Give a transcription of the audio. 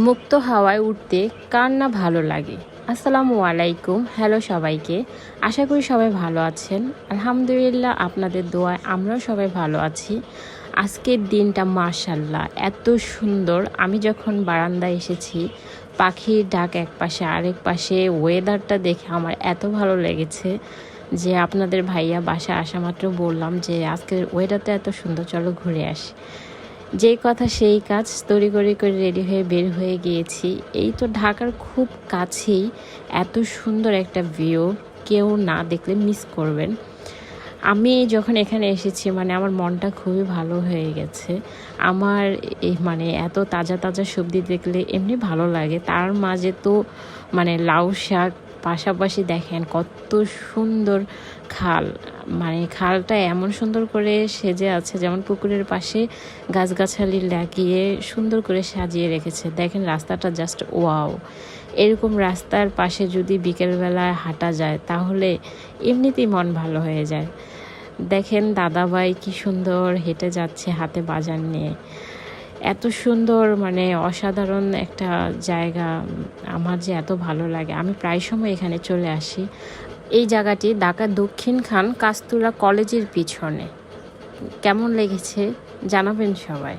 মুক্ত হাওয়ায় উঠতে কার না ভালো লাগে। আসসালামু আলাইকুম, হ্যালো সবাইকে। আশা করি সবাই ভালো আছেন। আলহামদুলিল্লাহ, আপনাদের দোয়ায় আমরাও সবাই ভালো আছি। আজকের দিনটা মাশাআল্লাহ এত সুন্দর। আমি যখন বারান্দায় এসেছি, পাখির ডাক এক পাশে, আরেক পাশে ওয়েদারটা দেখে আমার এত ভালো লেগেছে যে আপনাদের ভাইয়া বাসায় আসা মাত্র বললাম যে আজকের ওয়েদারটা এত সুন্দর, চলো ঘুরে আসি। যেই কথা সেই কাজ, তড়িঘড়ি করে রেডি হয়ে বের হয়ে গিয়েছি। এই তো ঢাকার খুব কাছেই এত সুন্দর একটা ভিউ, কেউ না দেখলে মিস করবেন। আমি যখন এখানে এসেছি আমার মনটা খুবই ভালো হয়ে গেছে। আমার এত তাজা তাজা সবজি দেখলে এমনি ভালো লাগে, তার মাঝে তো লাউ শাক, পাশাপাশি দেখেন কত সুন্দর খাল। খালটা এমন সুন্দর করে সেজে আছে, যেমন পুকুরের পাশে গাছগাছালি লাগিয়ে সুন্দর করে সাজিয়ে রেখেছে। দেখেন রাস্তাটা জাস্ট ওয়াও। এরকম রাস্তার পাশে যদি বিকেলবেলায় হাঁটা যায় তাহলে এমনিতেই মন ভালো হয়ে যায়। দেখেন দাদাভাই কি সুন্দর হেঁটে যাচ্ছে হাতে বাজার নিয়ে। এত সুন্দর অসাধারণ একটা জায়গা, আমার যে এত ভালো লাগে। আমি প্রায় সময় এখানে চলে আসি। এই জায়গাটি ঢাকা দক্ষিণখান কাস্তুরা কলেজের পিছনে। কেমন লেগেছে জানাবেন সবাই।